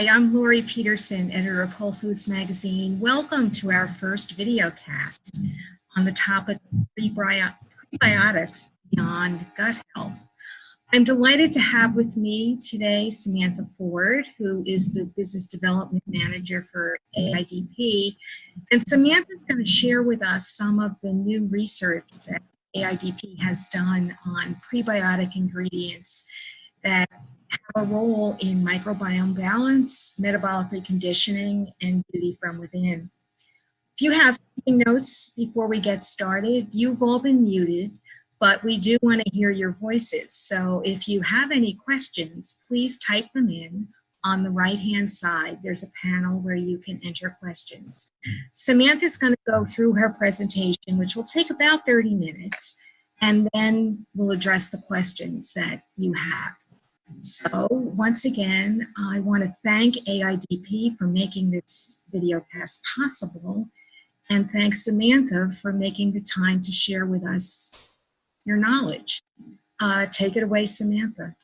Hi, I'm Lori Peterson, editor of Whole Foods Magazine. Welcome to our first videocast on the topic of prebiotics beyond gut health. I'm delighted to have with me today Samantha Ford, who is the Business Development Manager for AIDP. And Samantha's going to share with us some of the new research that AIDP has done on prebiotic ingredients that have a role in microbiome balance, metabolic reconditioning, and beauty from within. A few housekeeping notes before we get started. You've all been muted, but we do want to hear your voices. So if you have any questions, please type them in on the right-hand side. There's a panel where you can enter questions. Samantha's going to go through her presentation, which will take about 30 minutes, and then we'll address the questions that you have. So once again, I want to thank AIDP for making this videocast possible, and thanks Samantha for making the time to share with us your knowledge. Take it away, Samantha.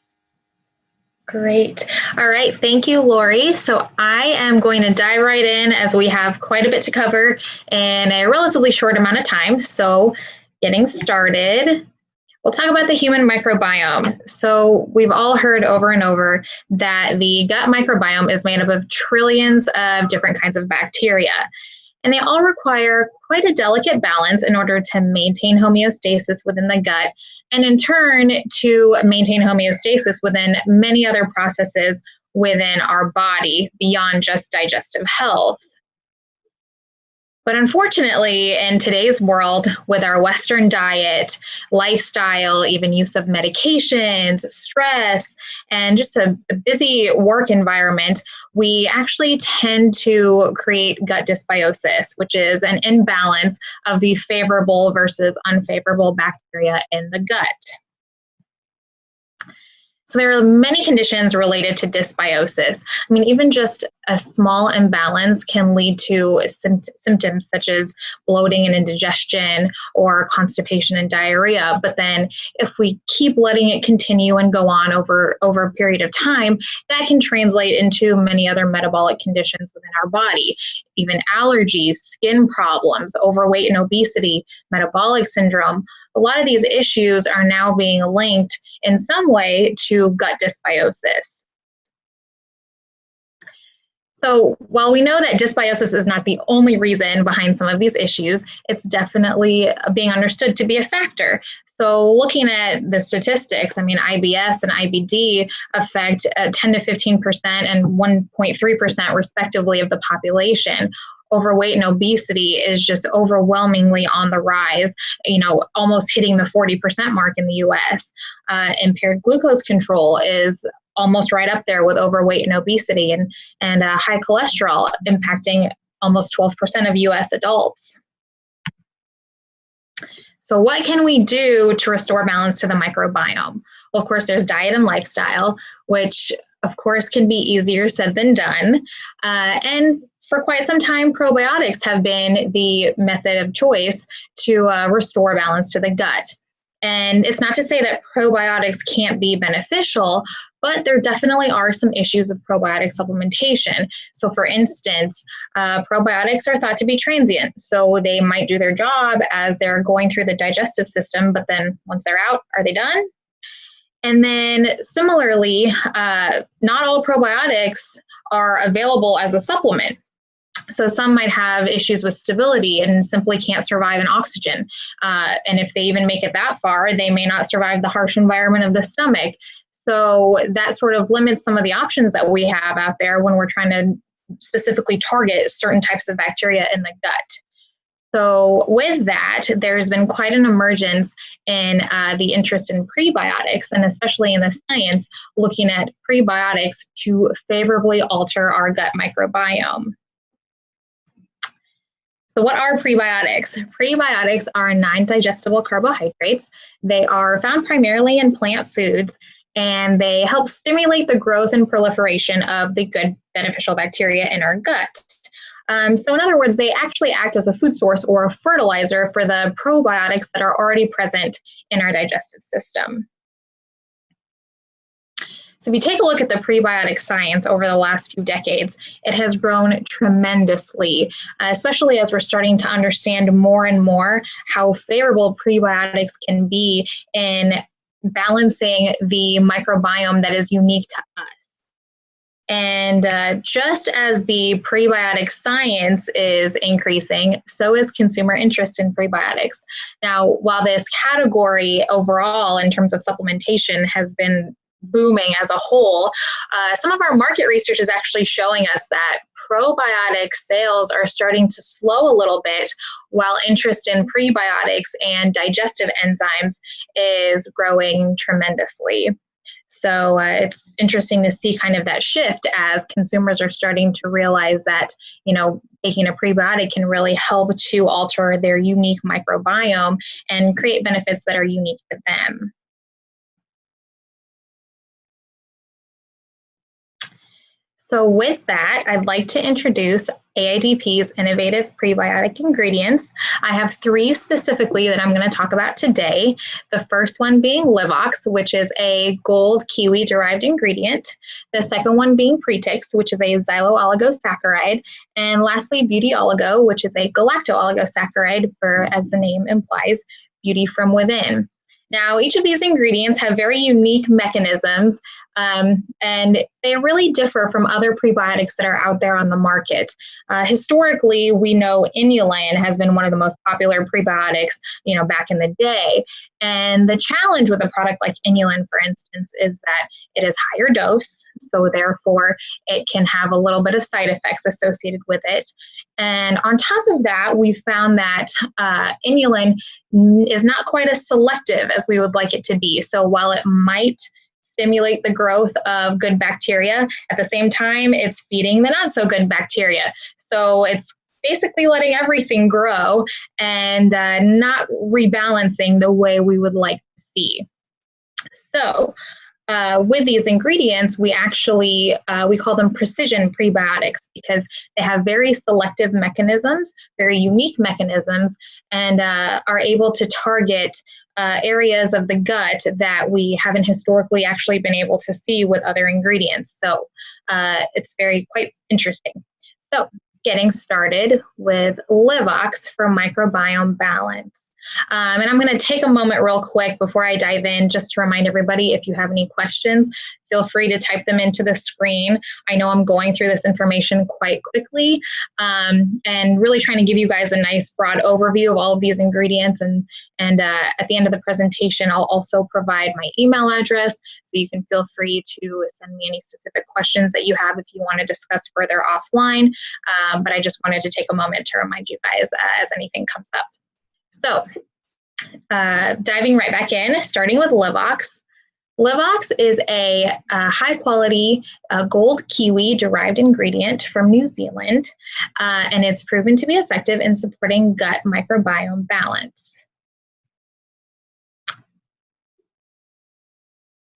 Great. All right. Thank you, Lori. So I am going to dive right in as we have quite a bit to cover in a relatively short amount of time. So getting started. We'll talk about the human microbiome. So we've all heard over and over that the gut microbiome is made up of trillions of different kinds of bacteria, and they all require quite a delicate balance in order to maintain homeostasis within the gut, and in turn to maintain homeostasis within many other processes within our body beyond just digestive health. But unfortunately, in today's world, with our Western diet, lifestyle, even use of medications, stress, and just a busy work environment, we actually tend to create gut dysbiosis, which is an imbalance of the favorable versus unfavorable bacteria in the gut. So there are many conditions related to dysbiosis. I mean, even just a small imbalance can lead to symptoms such as bloating and indigestion or constipation and diarrhea. But then if we keep letting it continue and go on over a period of time, that can translate into many other metabolic conditions within our body, even allergies, skin problems, overweight and obesity, metabolic syndrome. A lot of these issues are now being linked in some way to gut dysbiosis. So while we know that dysbiosis is not the only reason behind some of these issues, it's definitely being understood to be a factor. So looking at the statistics, I mean, IBS and IBD affect 10 to 15% and 1.3% respectively of the population. Overweight and obesity is just overwhelmingly on the rise, almost hitting the 40% mark in the US. Impaired glucose control is almost right up there with overweight and obesity, and high cholesterol impacting almost 12% of US adults. So what can we do to restore balance to the microbiome? Well, of course, there's diet and lifestyle, which of course can be easier said than done. And for quite some time, probiotics have been the method of choice to restore balance to the gut. And it's not to say that probiotics can't be beneficial, but there definitely are some issues with probiotic supplementation. So for instance, probiotics are thought to be transient. So they might do their job as they're going through the digestive system, but then once they're out, are they done? And then similarly, not all probiotics are available as a supplement. So some might have issues with stability and simply can't survive in oxygen. And if they even make it that far, they may not survive the harsh environment of the stomach. So that sort of limits some of the options that we have out there when we're trying to specifically target certain types of bacteria in the gut. So with that, there's been quite an emergence in the interest in prebiotics, and especially in the science, looking at prebiotics to favorably alter our gut microbiome. So what are prebiotics? Prebiotics are non-digestible carbohydrates. They are found primarily in plant foods, and they help stimulate the growth and proliferation of the good beneficial bacteria in our gut. So in other words, they actually act as a food source or a fertilizer for the probiotics that are already present in our digestive system. So if you take a look at the prebiotic science over the last few decades, it has grown tremendously, especially as we're starting to understand more and more how favorable prebiotics can be in balancing the microbiome that is unique to us. And just as the prebiotic science is increasing, so is consumer interest in prebiotics. Now, while this category overall in terms of supplementation has been booming as a whole, some of our market research is actually showing us that probiotic sales are starting to slow a little bit, while interest in prebiotics and digestive enzymes is growing tremendously. So it's interesting to see kind of that shift as consumers are starting to realize that, taking a prebiotic can really help to alter their unique microbiome and create benefits that are unique to them. So with that, I'd like to introduce AIDP's innovative prebiotic ingredients. I have 3 specifically that I'm going to talk about today. The first one being Livox, which is a gold kiwi derived ingredient. The second one being Freetix, which is a xylo-oligosaccharide. And lastly, Beauty Oligo, which is a galacto-oligosaccharide for, as the name implies, beauty from within. Now, each of these ingredients have very unique mechanisms, and they really differ from other prebiotics that are out there on the market. Historically, we know inulin has been one of the most popular prebiotics, back in the day. And the challenge with a product like inulin, for instance, is that it is higher dose, so therefore it can have a little bit of side effects associated with it. And on top of that, we found that inulin is not quite as selective as we would like it to be. So while it might stimulate the growth of good bacteria, at the same time, it's feeding the not so good bacteria. So it's basically letting everything grow and not rebalancing the way we would like to see. So with these ingredients, we actually, we call them precision prebiotics because they have very selective mechanisms, very unique mechanisms, and are able to target areas of the gut that we haven't historically actually been able to see with other ingredients. So it's quite interesting. So getting started with Livox for microbiome balance. And I'm going to take a moment real quick before I dive in just to remind everybody, if you have any questions, feel free to type them into the screen. I know I'm going through this information quite quickly and really trying to give you guys a nice broad overview of all of these ingredients. And at the end of the presentation, I'll also provide my email address, so you can feel free to send me any specific questions that you have if you want to discuss further offline. But I just wanted to take a moment to remind you guys as anything comes up. So diving right back in, starting with Livox. Livox is a high-quality gold kiwi derived ingredient from New Zealand, and it's proven to be effective in supporting gut microbiome balance.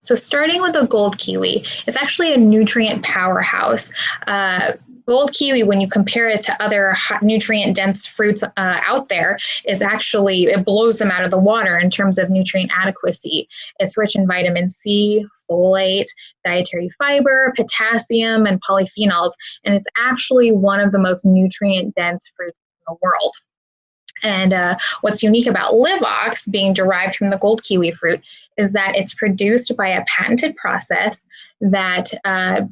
So starting with a gold kiwi, it's actually a nutrient powerhouse. Gold kiwi, when you compare it to other nutrient-dense fruits out there, is actually, it blows them out of the water in terms of nutrient adequacy. It's rich in vitamin C, folate, dietary fiber, potassium, and polyphenols, and it's actually one of the most nutrient-dense fruits in the world. And what's unique about Livox being derived from the gold kiwi fruit is that it's produced by a patented process that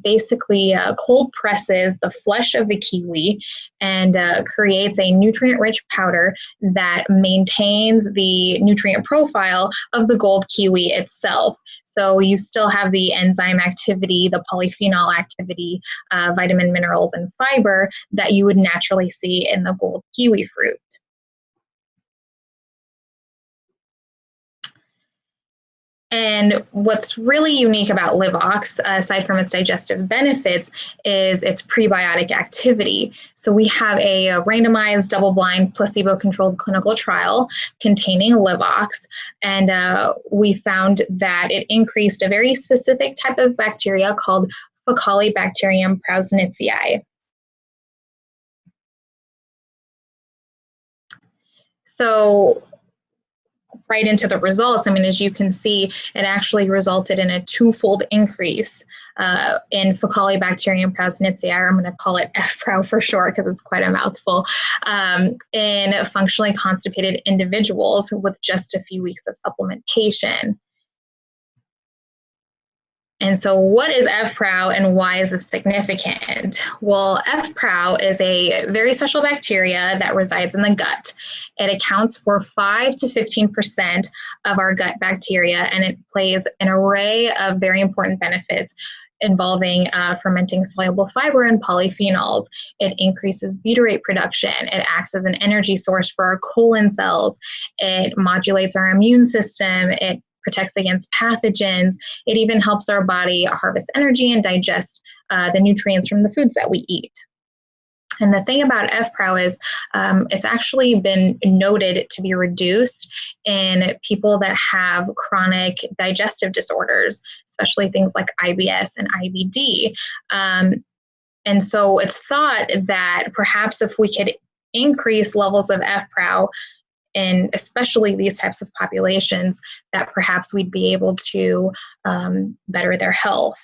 basically cold presses the flesh of the kiwi and creates a nutrient-rich powder that maintains the nutrient profile of the gold kiwi itself. So you still have the enzyme activity, the polyphenol activity, vitamin, minerals, and fiber that you would naturally see in the gold kiwi fruit. And what's really unique about Livox, aside from its digestive benefits, is its prebiotic activity. So we have a randomized, double-blind, placebo-controlled clinical trial containing Livox, and we found that it increased a very specific type of bacteria called Faecalibacterium prausnitzii. So right into the results, I mean, as you can see, it actually resulted in a twofold increase in Faecalibacterium prausnitzii, I'm going to call it FPRAU for short because it's quite a mouthful, in functionally constipated individuals with just a few weeks of supplementation. And so what is FPRAU and why is this significant? Well, FPRAU is a very special bacteria that resides in the gut. It accounts for 5 to 15% of our gut bacteria, and it plays an array of very important benefits involving fermenting soluble fiber and polyphenols. It increases butyrate production. It acts as an energy source for our colon cells. It modulates our immune system. It protects against pathogens. It even helps our body harvest energy and digest the nutrients from the foods that we eat. And the thing about FPRAU is it's actually been noted to be reduced in people that have chronic digestive disorders, especially things like IBS and IBD. And so it's thought that perhaps if we could increase levels of FPRAU, and especially these types of populations, that perhaps we'd be able to better their health.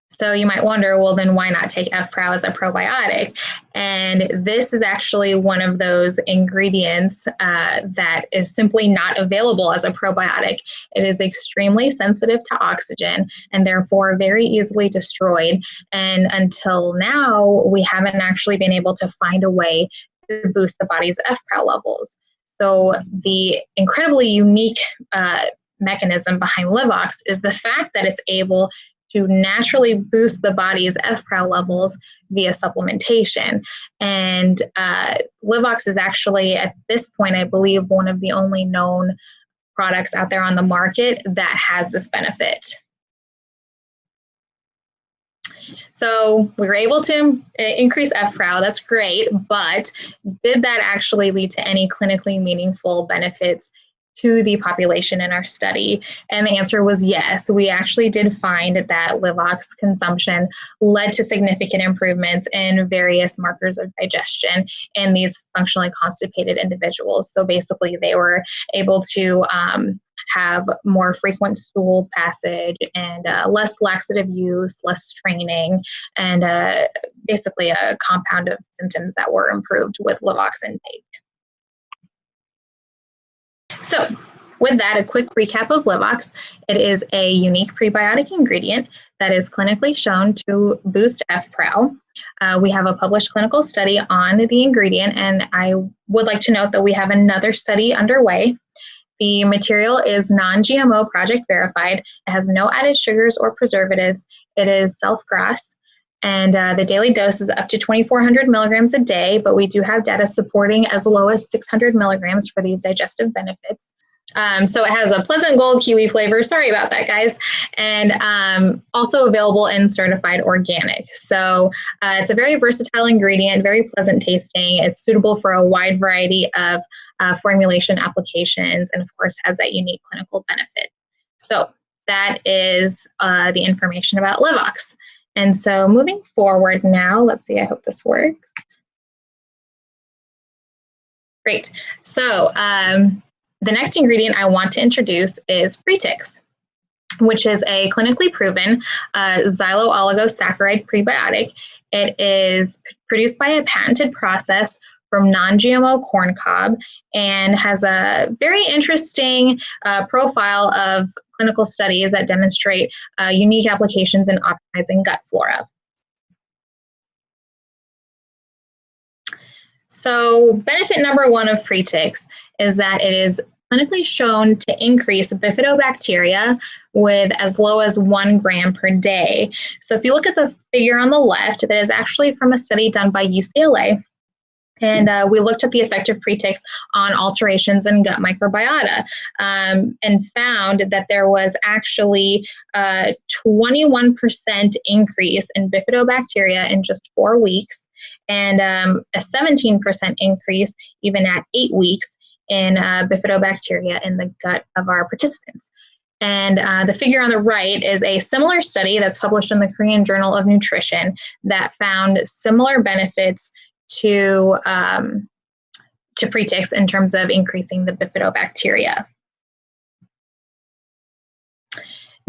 So you might wonder, well, then why not take FPRAU as a probiotic? And this is actually one of those ingredients that is simply not available as a probiotic. It is extremely sensitive to oxygen and therefore very easily destroyed. And until now, we haven't actually been able to find a way to boost the body's FPRAU levels. So the incredibly unique mechanism behind Livox is the fact that it's able to naturally boost the body's FPRAU levels via supplementation. And Livox is actually, at this point, I believe, one of the only known products out there on the market that has this benefit. So we were able to increase FPRAU, that's great, but did that actually lead to any clinically meaningful benefits to the population in our study? And the answer was yes. We actually did find that Livox consumption led to significant improvements in various markers of digestion in these functionally constipated individuals. So basically they were able to have more frequent stool passage and less laxative use, less straining, and basically a compound of symptoms that were improved with Livox intake. So with that, a quick recap of Livox. It is a unique prebiotic ingredient that is clinically shown to boost FPRAU. We have a published clinical study on the ingredient, and I would like to note that we have another study underway. The material is non-GMO project verified. It has no added sugars or preservatives. It is self-GRAS. And the daily dose is up to 2,400 milligrams a day, but we do have data supporting as low as 600 milligrams for these digestive benefits. So it has a pleasant gold kiwi flavor. Sorry about that, guys. And also available in certified organic. So it's a very versatile ingredient, very pleasant tasting. It's suitable for a wide variety of formulation applications, and of course has that unique clinical benefit. So that is the information about Livox. And so moving forward now, let's see, I hope this works. Great. So the next ingredient I want to introduce is Freetix, which is a clinically proven xylo-oligosaccharide prebiotic. It is produced by a patented process from non-GMO corn cob and has a very interesting profile of clinical studies that demonstrate unique applications in optimizing gut flora. So benefit number one of Freetix is that it is clinically shown to increase bifidobacteria with as low as 1 gram per day. So if you look at the figure on the left, that is actually from a study done by UCLA. And we looked at the effect of Freetix on alterations in gut microbiota and found that there was actually a 21% increase in bifidobacteria in just 4 weeks, and a 17% increase even at 8 weeks in bifidobacteria in the gut of our participants. And the figure on the right is a similar study that's published in the Korean Journal of Nutrition that found similar benefits to to Freetix in terms of increasing the bifidobacteria.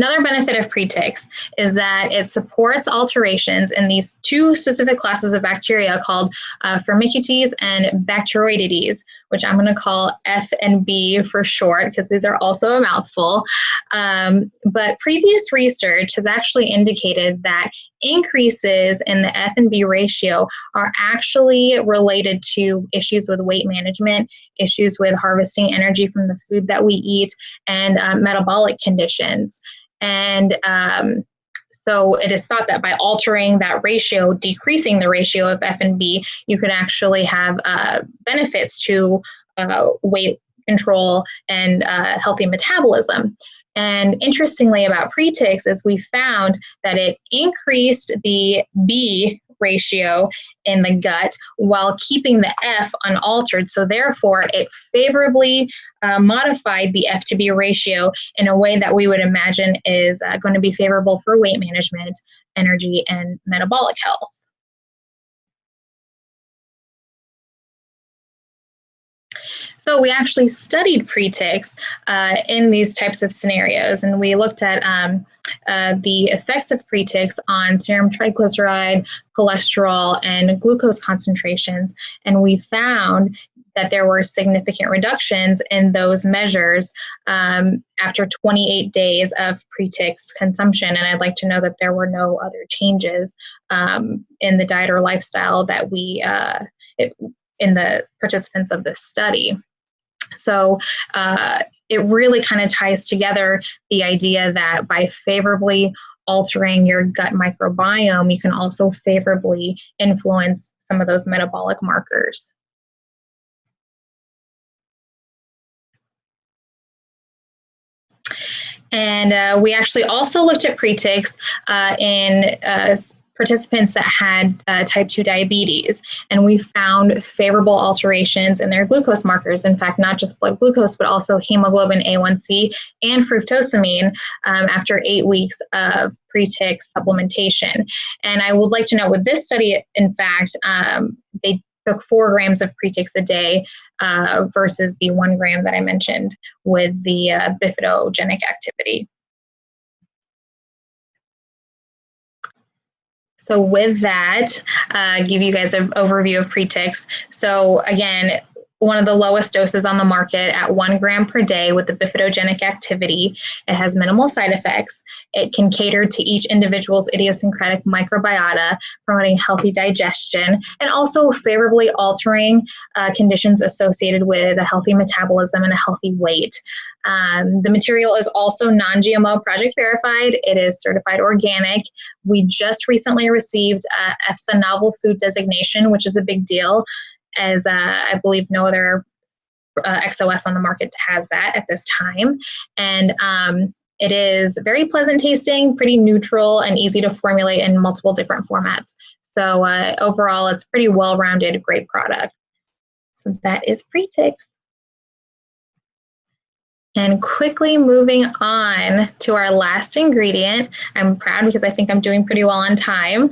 Another benefit of Freetix is that it supports alterations in these two specific classes of bacteria called Firmicutes and Bacteroidetes, which I'm going to call F and B for short because these are also a mouthful. But previous research has actually indicated that increases in the F and B ratio are actually related to issues with weight management, issues with harvesting energy from the food that we eat, and metabolic conditions. And so it is thought that by altering that ratio, decreasing the ratio of F and B, you could actually have benefits to weight control and healthy metabolism. And interestingly about Freetix is we found that it increased the B ratio in the gut while keeping the F unaltered. So therefore, it favorably modified the F to B ratio in a way that we would imagine is going to be favorable for weight management, energy, and metabolic health. So we actually studied Freetix in these types of scenarios, and we looked at the effects of Freetix on serum triglyceride, cholesterol, and glucose concentrations, and we found that there were significant reductions in those measures after 28 days of Freetix consumption. And I'd like to know that there were no other changes in the diet or lifestyle that in the participants of this study. So it really kind of ties together the idea that by favorably altering your gut microbiome, you can also favorably influence some of those metabolic markers. And we actually also looked at Freetix in participants that had type 2 diabetes, and we found favorable alterations in their glucose markers. In fact, not just blood glucose, but also hemoglobin A1C and fructosamine after 8 weeks of Freetix supplementation. And I would like to note with this study, in fact, they took 4 grams of Freetix a day versus the 1 gram that I mentioned with the bifidogenic activity. So with that, give you guys an overview of Freetix. So again, one of the lowest doses on the market at 1 gram per day with the bifidogenic activity. It has minimal side effects. It can cater to each individual's idiosyncratic microbiota, promoting healthy digestion, and also favorably altering conditions associated with a healthy metabolism and a healthy weight. The material is also non-GMO project verified. It is certified organic. We just recently received EFSA novel food designation, which is a big deal, as I believe no other XOS on the market has that at this time. And it is very pleasant tasting, pretty neutral, and easy to formulate in multiple different formats. So overall, it's pretty well-rounded, great product. So that is Freetix. And quickly moving on to our last ingredient. I'm proud because I think I'm doing pretty well on time.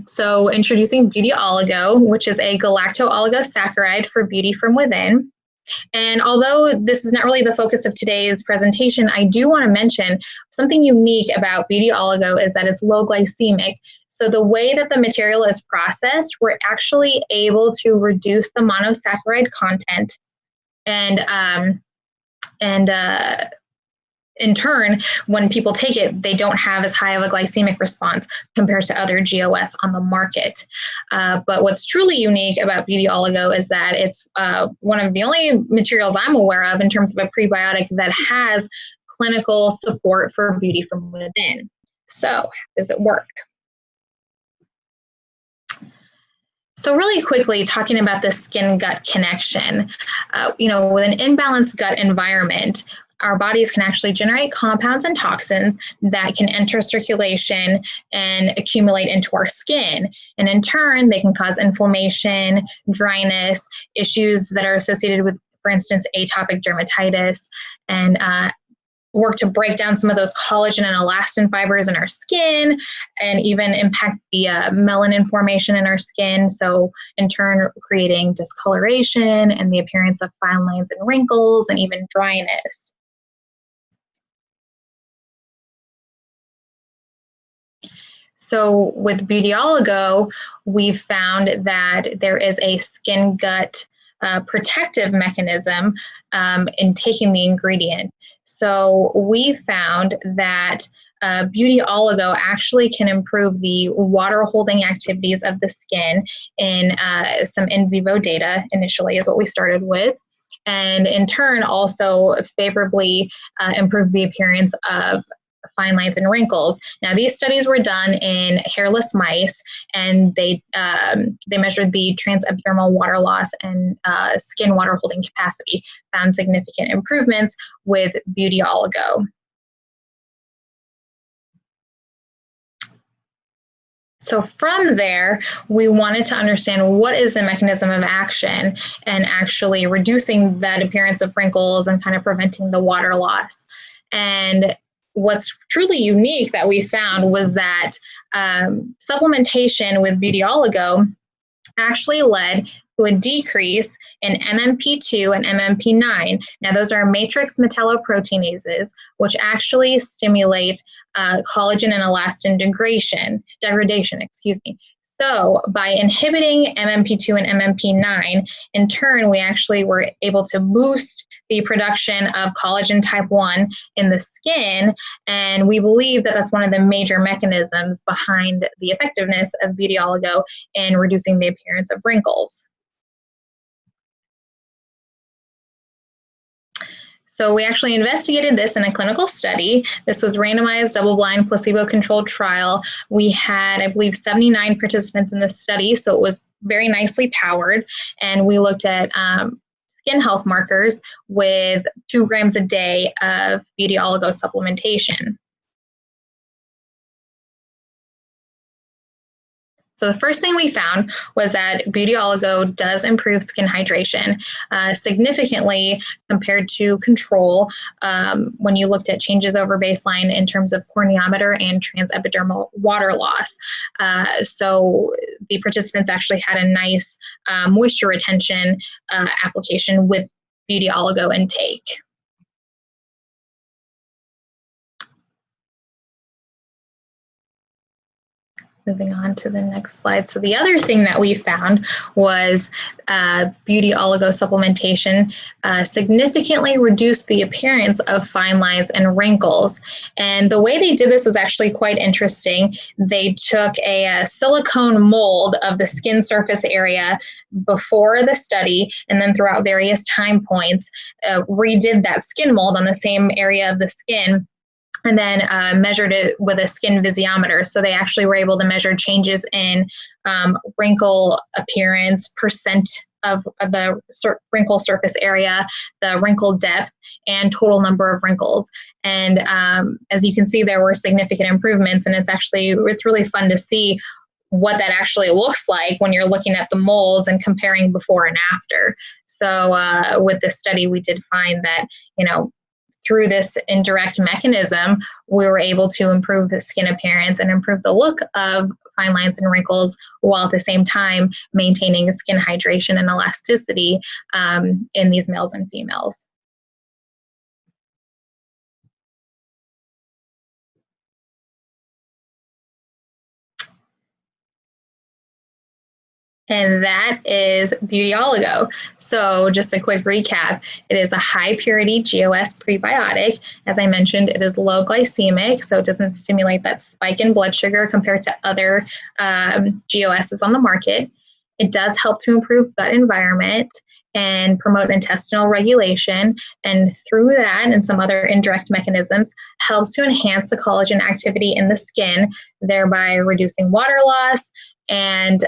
So introducing Beauty Oligo, which is a galacto-oligosaccharide for beauty from within. And although this is not really the focus of today's presentation, I do want to mention something unique about Beauty Oligo is that it's low glycemic. So the way that the material is processed, we're actually able to reduce the monosaccharide content, and in turn, when people take it, they don't have as high of a glycemic response compared to other GOS on the market. But what's truly unique about Beauty Oligo is that it's one of the only materials I'm aware of in terms of a prebiotic that has clinical support for beauty from within. So how does it work? So really quickly, talking about the skin-gut connection, with an imbalanced gut environment, our bodies can actually generate compounds and toxins that can enter circulation and accumulate into our skin. And in turn, they can cause inflammation, dryness, issues that are associated with, for instance, atopic dermatitis. And work to break down some of those collagen and elastin fibers in our skin, and even impact the melanin formation in our skin. So in turn, creating discoloration and the appearance of fine lines and wrinkles and even dryness. So with Beauty Oligo, we've found that there is a skin gut protective mechanism in taking the ingredient. So we found that Beauty Oligo actually can improve the water holding activities of the skin in some in vivo data initially is what we started with. And in turn also favorably improve the appearance of fine lines and wrinkles. Now, these studies were done in hairless mice, and they measured the transepidermal water loss and skin water holding capacity, found significant improvements with Beauty Oligo. So from there, we wanted to understand what is the mechanism of action and actually reducing that appearance of wrinkles and kind of preventing the water loss. And what's truly unique that we found was that supplementation with Beauty Oligo actually led to a decrease in MMP2 and MMP9. Now, those are matrix metalloproteinases, which actually stimulate collagen and elastin degradation. So by inhibiting MMP2 and MMP9, in turn, we actually were able to boost the production of collagen type 1 in the skin, and we believe that that's one of the major mechanisms behind the effectiveness of Beauty Oligo in reducing the appearance of wrinkles. So we actually investigated this in a clinical study. This was randomized, double-blind, placebo-controlled trial. We had, I believe, 79 participants in this study, so it was very nicely powered. And we looked at skin health markers with 2 grams a day of Beauty Oligo supplementation. So the first thing we found was that Beauty Oligo does improve skin hydration significantly compared to control when you looked at changes over baseline in terms of corneometer and transepidermal water loss. So the participants actually had a nice moisture retention application with Beauty Oligo intake. Moving on to the next slide. So the other thing that we found was Beauty Oligo supplementation significantly reduced the appearance of fine lines and wrinkles. And the way they did this was actually quite interesting. They took a silicone mold of the skin surface area before the study, and then throughout various time points, redid that skin mold on the same area of the skin, and then measured it with a skin visiometer. So they actually were able to measure changes in wrinkle appearance, percent of the wrinkle surface area, the wrinkle depth, and total number of wrinkles. And as you can see, there were significant improvements, and it's really fun to see what that actually looks like when you're looking at the molds and comparing before and after. So with this study, we did find that, through this indirect mechanism, we were able to improve the skin appearance and improve the look of fine lines and wrinkles, while at the same time maintaining skin hydration and elasticity in these males and females. And that is Beauty Oligo. So just a quick recap, it is a high purity GOS prebiotic. As I mentioned, it is low glycemic, so it doesn't stimulate that spike in blood sugar compared to other GOSs on the market. It does help to improve gut environment and promote intestinal regulation, and through that and some other indirect mechanisms, helps to enhance the collagen activity in the skin, thereby reducing water loss and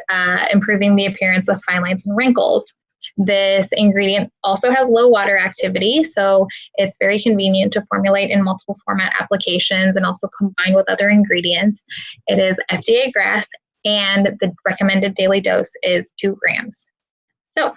improving the appearance of fine lines and wrinkles. This ingredient also has low water activity, so it's very convenient to formulate in multiple format applications and also combine with other ingredients. It is FDA GRAS, and the recommended daily dose is 2 grams. So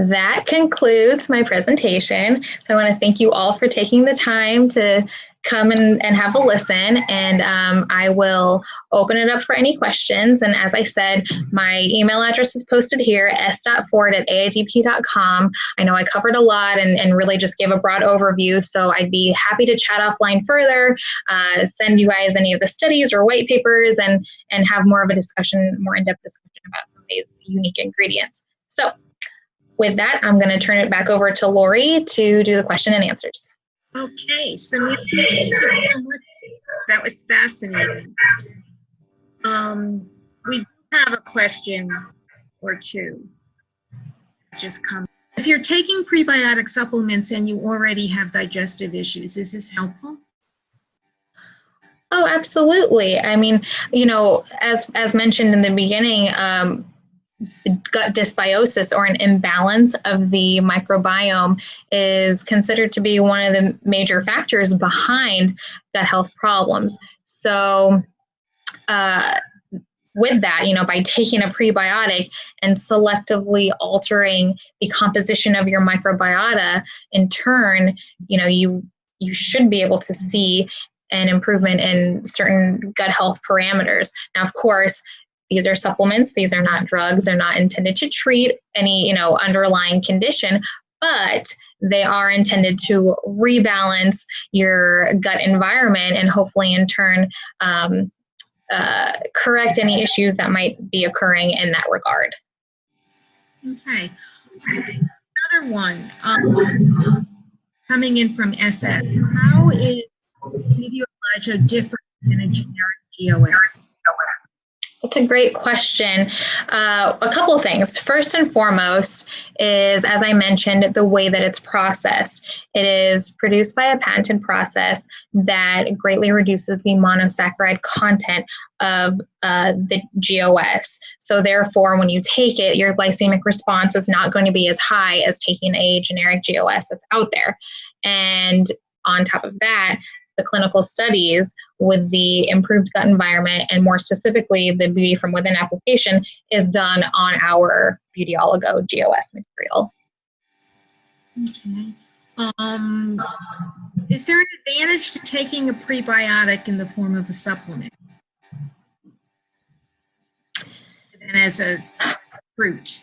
that concludes my presentation. So I want to thank you all for taking the time to come and have a listen, and I will open it up for any questions. And as I said, my email address is posted here, s.ford@aidp.com. I know I covered a lot and really just gave a broad overview, so I'd be happy to chat offline further, send you guys any of the studies or white papers, and have more of a discussion, more in-depth discussion about some of these unique ingredients. So with that, I'm going to turn it back over to Lori to do the question and answers. Okay, Samantha, thank you so much. That was fascinating. We have a question or two just come. If you're taking prebiotic supplements and you already have digestive issues, is this helpful? Oh, absolutely. I mean, you know, as mentioned in the beginning, gut dysbiosis, or an imbalance of the microbiome, is considered to be one of the major factors behind gut health problems. So with that, you know, by taking a prebiotic and selectively altering the composition of your microbiota, in turn, you know, you should be able to see an improvement in certain gut health parameters. Now, of course, these are supplements. These are not drugs. They're not intended to treat any, you know, underlying condition, but they are intended to rebalance your gut environment and hopefully in turn correct any issues that might be occurring in that regard. Okay. Another one coming in from SF. How is Prebiotics different than a generic GOS? That's a great question. A couple of things. First and foremost is, as I mentioned, the way that it's processed. It is produced by a patented process that greatly reduces the monosaccharide content of the GOS. So therefore, when you take it, your glycemic response is not going to be as high as taking a generic GOS that's out there. And on top of that, the clinical studies with the improved gut environment, and more specifically the Beauty from Within application, is done on our Beautyoligo GOS material. Okay. Is there an advantage to taking a prebiotic in the form of a supplement and as a fruit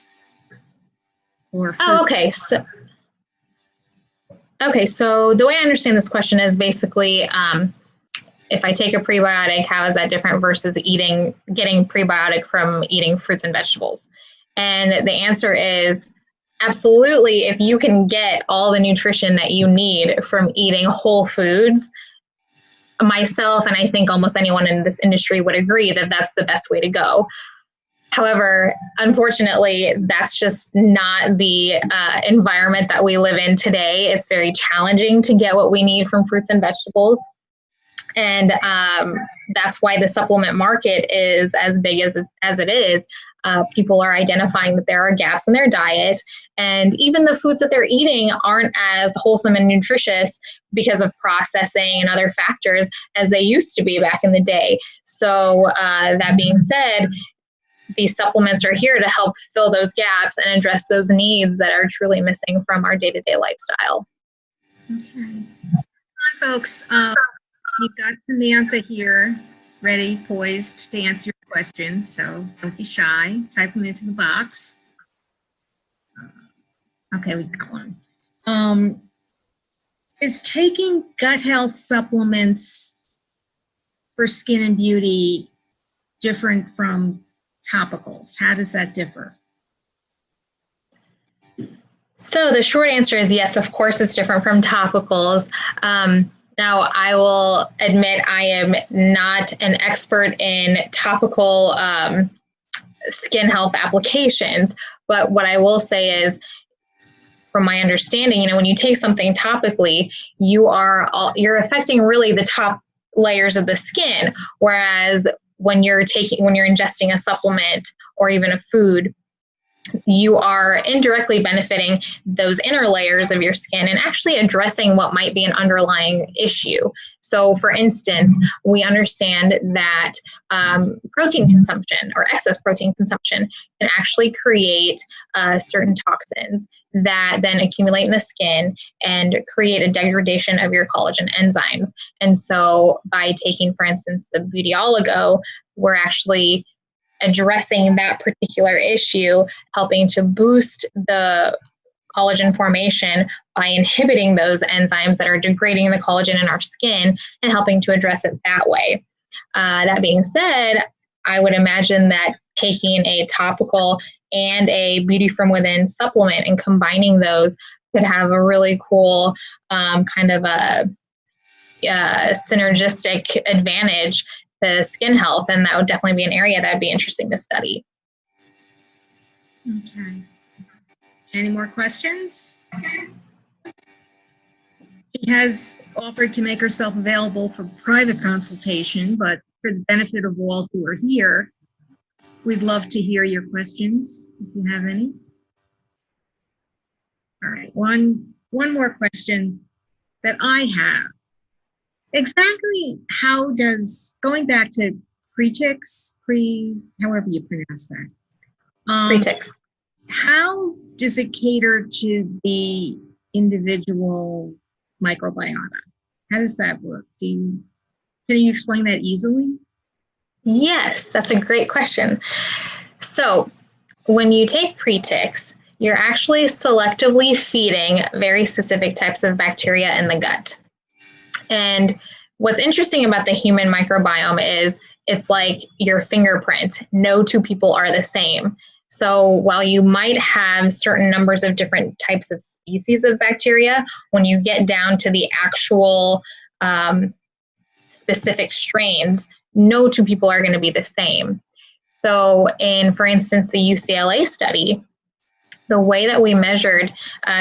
or food? Oh, okay. So the way I understand this question is basically, if I take a prebiotic, how is that different versus getting prebiotic from eating fruits and vegetables? And the answer is absolutely. If you can get all the nutrition that you need from eating whole foods, myself and I think almost anyone in this industry would agree that that's the best way to go. However, unfortunately, that's just not the environment that we live in today. It's very challenging to get what we need from fruits and vegetables. And that's why the supplement market is as big as it is. People are identifying that there are gaps in their diet, and even the foods that they're eating aren't as wholesome and nutritious because of processing and other factors as they used to be back in the day. So that being said, these supplements are here to help fill those gaps and address those needs that are truly missing from our day-to-day lifestyle. Okay. Hi, folks. You've got Samantha here, ready, poised to answer your questions, so don't be shy. Type them into the box. Okay, we got one. Is taking gut health supplements for skin and beauty different from topicals? How does that differ? So the short answer is yes, of course it's different from topicals. Now, I will admit I am not an expert in topical skin health applications, but what I will say is, from my understanding, you know, when you take something topically, you're affecting really the top layers of the skin, whereas when you're ingesting a supplement or even a food, you are indirectly benefiting those inner layers of your skin and actually addressing what might be an underlying issue. So, for instance, we understand that protein consumption or excess protein consumption can actually create certain toxins that then accumulate in the skin and create a degradation of your collagen enzymes. And so, by taking, for instance, the Beauty Oligo, we're actually addressing that particular issue, helping to boost the collagen formation by inhibiting those enzymes that are degrading the collagen in our skin and helping to address it that way. That being said, I would imagine that taking a topical and a Beauty from Within supplement and combining those could have a really cool kind of a synergistic advantage to skin health, and that would definitely be an area that would be interesting to study. Okay. Any more questions? She has offered to make herself available for private consultation, but for the benefit of all who are here, we'd love to hear your questions, if you have any. All right, one more question that I have. Exactly how does, going back to Freetix, however you pronounce that. Freetix. How does it cater to the individual microbiota? How does that work? Can you explain that easily? Yes, that's a great question. So when you take Freetix, you're actually selectively feeding very specific types of bacteria in the gut. And what's interesting about the human microbiome is it's like your fingerprint. No two people are the same. So while you might have certain numbers of different types of species of bacteria, when you get down to the actual specific strains, no two people are going to be the same. So in, for instance, the UCLA study, the way that we measured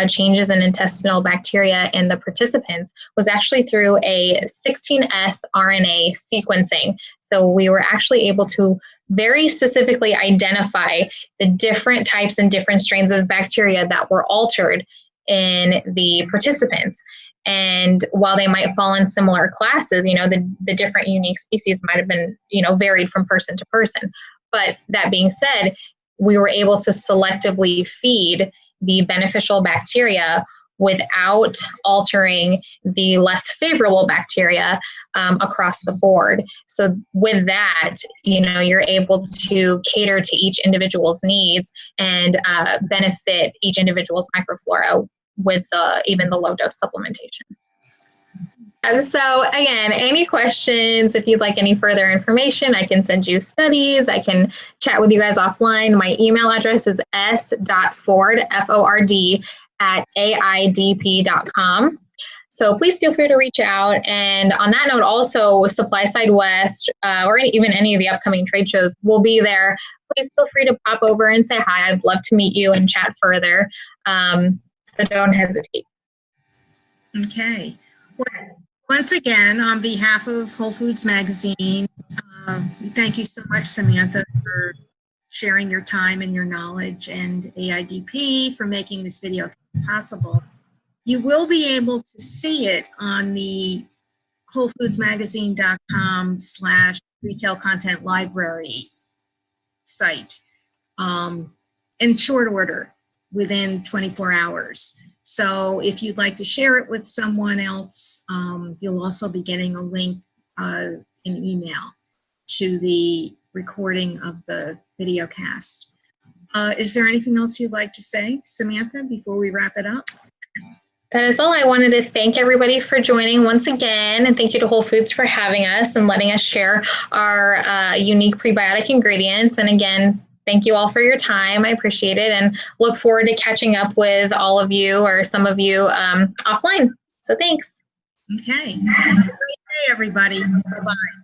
changes in intestinal bacteria in the participants was actually through a 16S RNA sequencing. So we were actually able to very specifically identify the different types and different strains of bacteria that were altered in the participants. And while they might fall in similar classes, the different unique species might have been, varied from person to person. But that being said, we were able to selectively feed the beneficial bacteria without altering the less favorable bacteria across the board. So with that, you're able to cater to each individual's needs and benefit each individual's microflora with even the low dose supplementation. So again, any questions, if you'd like any further information, I can send you studies. I can chat with you guys offline. My email address is s.ford, F-O-R-D, @AIDP.com. So please feel free to reach out. And on that note, also Supply Side West, or even any of the upcoming trade shows will be there. Please feel free to pop over and say hi. I'd love to meet you and chat further. So don't hesitate. Okay. Well, once again, on behalf of Whole Foods Magazine, thank you so much, Samantha, for sharing your time and your knowledge, and AIDP for making this video possible. You will be able to see it on the WholeFoodsMagazine.com/retail content library site in short order within 24 hours. So if you'd like to share it with someone else, you'll also be getting a link in email to the recording of the video cast. Is there anything else you'd like to say, Samantha, before we wrap it up? That is all. I wanted to thank everybody for joining once again, and thank you to Whole Foods for having us and letting us share our unique prebiotic ingredients. And again, thank you all for your time. I appreciate it and look forward to catching up with all of you or some of you offline. So thanks. Okay. Have a great day, everybody. Bye-bye.